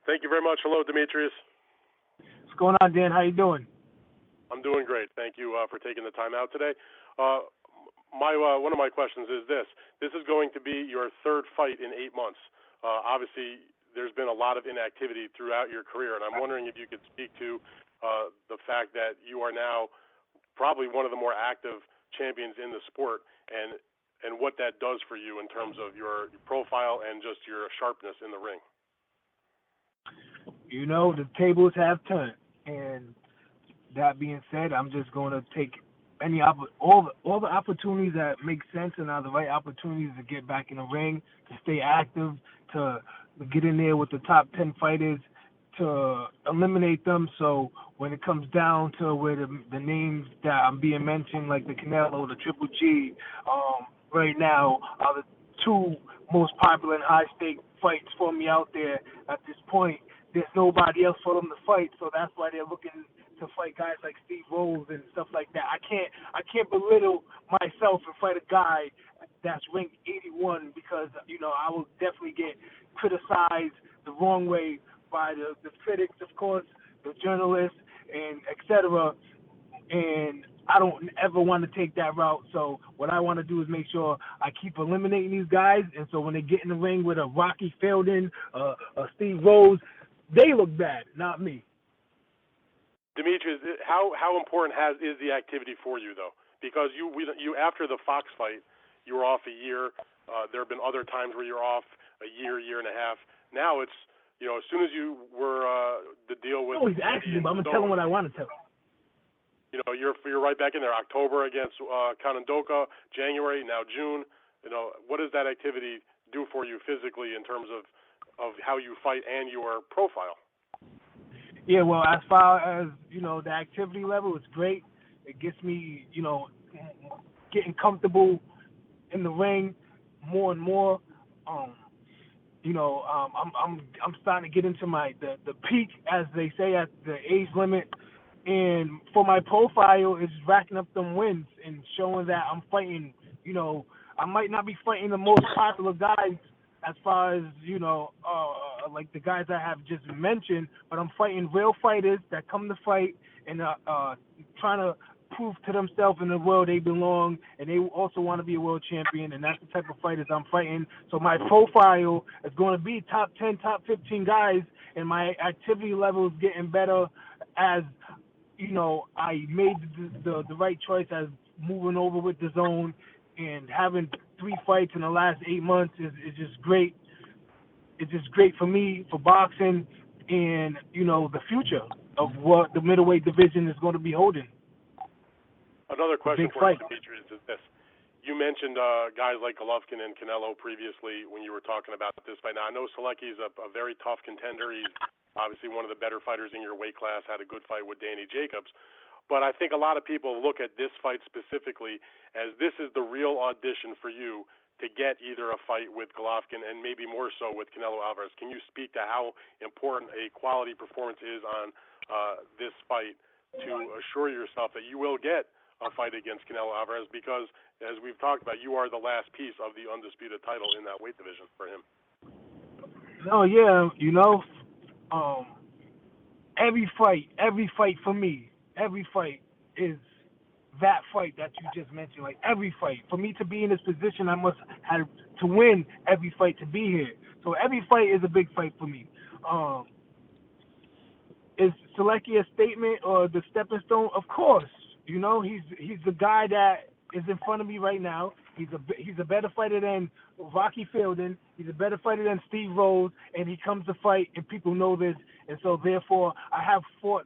Thank you very much. Hello, Demetrius. What's going on, Dan? How you doing? I'm doing great. Thank you for taking the time out today. One of my questions is this. This is going to be your third fight in 8 months. Obviously, there's been a lot of inactivity throughout your career, and I'm wondering if you could speak to the fact that you are now probably one of the more active champions in the sport, and what that does for you in terms of your profile and just your sharpness in the ring. You know, the tables have turned, and that being said, I'm just going to take all the opportunities that make sense and are the right opportunities to get back in the ring, to stay active, to get in there with the top 10 fighters, to eliminate them. So when it comes down to where the names that I'm being mentioned, like the Canelo, the Triple G, right now are the two most popular and high-stake fights for me out there at this point. There's nobody else for them to fight, so that's why they're looking to fight guys like Steve Rose and stuff like that. I can't belittle myself and fight a guy that's ranked 81 because, you know, I will definitely get criticized the wrong way by the critics, of course, the journalists, and et cetera. And I don't ever want to take that route. So what I want to do is make sure I keep eliminating these guys. And so when they get in the ring with a Rocky Fielding, a Steve Rose, they look bad, not me. Demetrius, how important is the activity for you, though? Because you after the Fox fight, you were off a year. There have been other times where you're off a year and a half. Now it's, you know, as soon as you were the deal with. Oh, he's asking me, but I'm gonna tell him what I want to tell him. You know, you're right back in there. October against Canelo, January, now June. You know, what does that activity do for you physically in terms of how you fight and your profile? Yeah, well, as far as, you know, the activity level, it's great. It gets me, you know, getting comfortable in the ring more and more. You know, I'm starting to get into the peak, as they say, at the age limit. And for my profile, it's racking up them wins and showing that I'm fighting, you know, I might not be fighting the most popular guys as far as, you know, like the guys I have just mentioned, but I'm fighting real fighters that come to fight and trying to prove to themselves in the world they belong, and they also want to be a world champion, and that's the type of fighters I'm fighting. So my profile is going to be top 10, top 15 guys, and my activity level is getting better as, you know, I made the right choice as moving over with the zone, and having 3 fights in the last 8 months is just great. It's just great for me, for boxing, and, you know, the future of what the middleweight division is going to be holding. Another question for you, Demetrius, is this. You mentioned guys like Golovkin and Canelo previously when you were talking about this fight. Now, I know Sulecki is a very tough contender. He's obviously one of the better fighters in your weight class, had a good fight with Danny Jacobs. But I think a lot of people look at this fight specifically as this is the real audition for you to get either a fight with Golovkin and maybe more so with Canelo Alvarez. Can you speak to how important a quality performance is on this fight to assure yourself that you will get a fight against Canelo Alvarez? Because, as we've talked about, you are the last piece of the undisputed title in that weight division for him. No, yeah, you know, every fight for me, every fight is that fight that you just mentioned. Like, every fight. For me to be in this position, I must have to win every fight to be here. So every fight is a big fight for me. Is Sulecki a statement or the stepping stone? Of course. You know, he's the guy that is in front of me right now. He's a better fighter than Rocky Fielding. He's a better fighter than Steve Rose, and he comes to fight, and people know this. And so, therefore, I have fought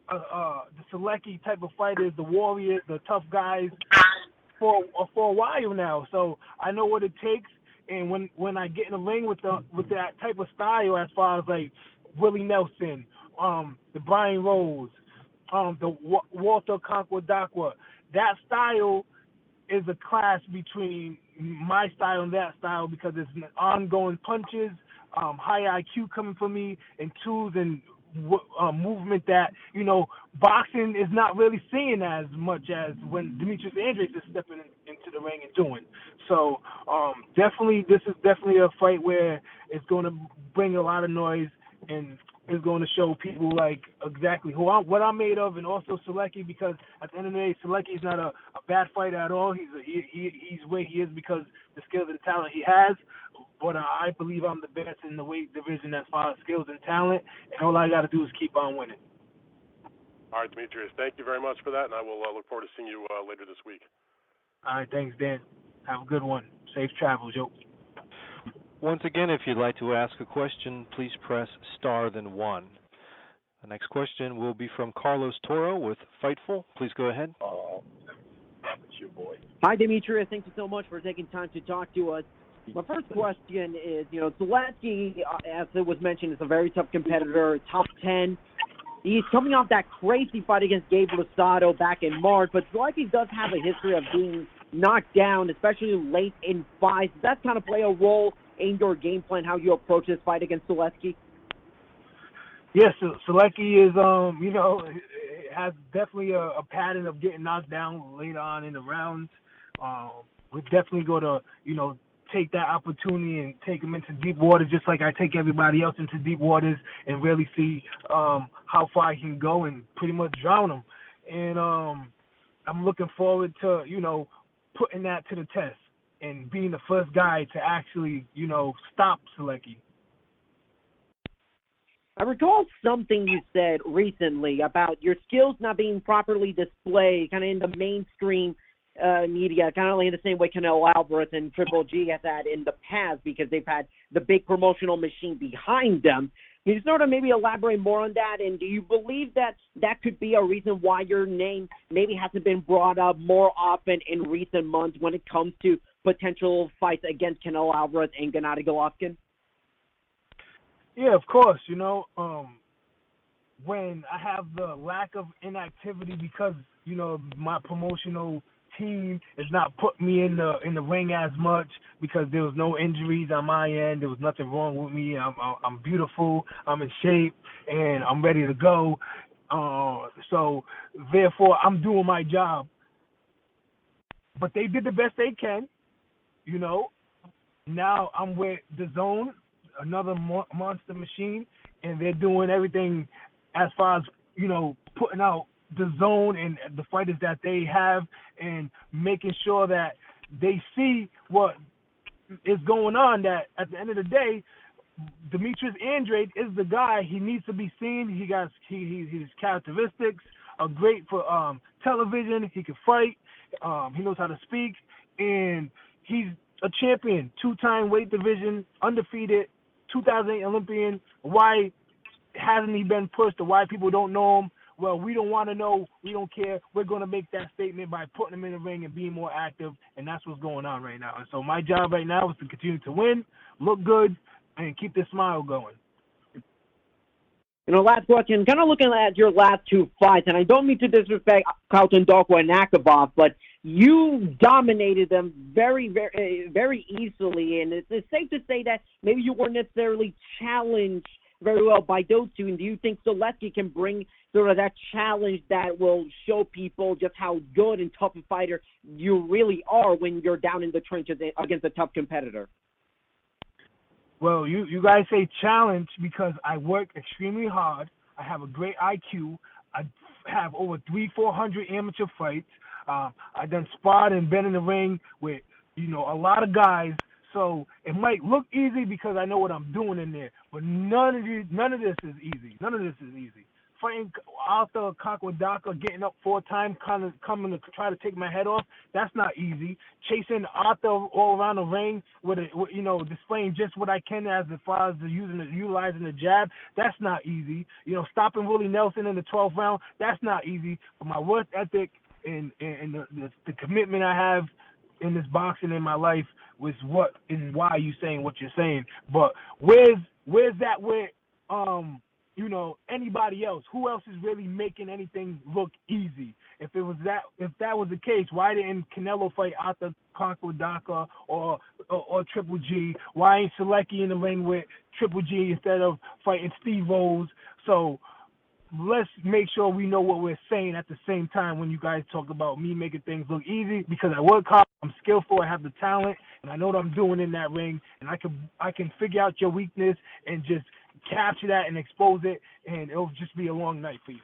the Sulecki type of fighters, the warriors, the tough guys, for a while now. So I know what it takes. And when I get in the ring with that type of style, as far as like Willie Nelson, the Brian Rose, the Walter Conquadaqua, that style is a clash between my style and that style because it's ongoing punches, high IQ coming from me, and twos and movement that, you know, boxing is not really seeing as much as when Demetrius Andrade is stepping into the ring and doing. So this is definitely a fight where it's going to bring a lot of noise. and it's going to show people like exactly what I'm made of, and also Sulecki, because at the end of the day, Sulecki is not a bad fighter at all. He's where he is because the skills and talent he has. But I believe I'm the best in the weight division as far as skills and talent, and all I got to do is keep on winning. All right, Demetrius, thank you very much for that, and I will look forward to seeing you later this week. All right, thanks, Dan. Have a good one. Safe travels, yo. Once again, if you'd like to ask a question, please press star then 1. The next question will be from Carlos Toro with Fightful. Please go ahead. It's your boy. Hi, Demetrius. Thank you so much for taking time to talk to us. My first question is, Sulecki, as it was mentioned, is a very tough competitor, top 10. He's coming off that crazy fight against Gabe Rosado back in March, but Sulecki does have a history of being knocked down, especially late in fights. Does that kind of play a role in your game plan, how you approach this fight against Sulecki? Yes, Sulecki is, has definitely a pattern of getting knocked down later on in the rounds. We're definitely going to, take that opportunity and take him into deep waters, just like I take everybody else into deep waters, and really see how far he can go and pretty much drown him. And I'm looking forward to, putting that to the test and being the first guy to actually, stop Sulecki. I recall something you said recently about your skills not being properly displayed kind of in the mainstream media, kind of like in the same way Canelo Alvarez and Triple G has had in the past, because they've had the big promotional machine behind them. Can you sort of maybe elaborate more on that? And do you believe that that could be a reason why your name maybe hasn't been brought up more often in recent months when it comes to potential fights against Canelo Alvarez and Gennady Golovkin? Yeah, of course. When I have the lack of inactivity because, my promotional team is not putting me in the ring as much because there was no injuries on my end. There was nothing wrong with me. I'm beautiful. I'm in shape, and I'm ready to go. So therefore, I'm doing my job. But they did the best they can. Now I'm with the Zone, another monster machine, and they're doing everything as far as putting out the Zone and the fighters that they have, and making sure that they see what is going on, that at the end of the day, Demetrius Andrade is the guy. He needs to be seen. His characteristics are great for television. He can fight. He knows how to speak, and he's a champion, 2-time weight division, undefeated, 2008 Olympian. Why hasn't he been pushed, or why people don't know him? Well, we don't want to know. We don't care. We're going to make that statement by putting him in the ring and being more active, and that's what's going on right now. And so my job right now is to continue to win, look good, and keep this smile going. Last question, kind of looking at your last two fights, and I don't mean to disrespect Carlton Doko and Akabov, but you dominated them very, very, very easily, and it's safe to say that maybe you weren't necessarily challenged very well by those two. And do you think Sulecki can bring sort of that challenge that will show people just how good and tough a fighter you really are when you're down in the trenches against a tough competitor? Well, you guys say challenge because I work extremely hard. I have a great IQ. I have over 300-400 amateur fights. I've done sparred and been in the ring with, a lot of guys. So it might look easy because I know what I'm doing in there, but none of this is easy. None of this is easy. Fighting Arthur Kakwadaka, getting up 4 times, kind of coming to try to take my head off, that's not easy. Chasing Arthur all around the ring with displaying just what I can as far as utilizing the jab, that's not easy. Stopping Willie Nelson in the 12th round, that's not easy. But my work ethic and the commitment I have in this boxing in my life was what and why you saying what you're saying. But where's that with anybody else? Who else is really making anything look easy? If that was the case, why didn't Canelo fight Arthur Kakwadaka or Triple G? Why ain't Sulecki in the ring with Triple G instead of fighting Steve Vows? So let's make sure we know what we're saying at the same time when you guys talk about me making things look easy, because I work hard, I'm skillful, I have the talent, and I know what I'm doing in that ring, and I can figure out your weakness and just capture that and expose it, and it'll just be a long night for you.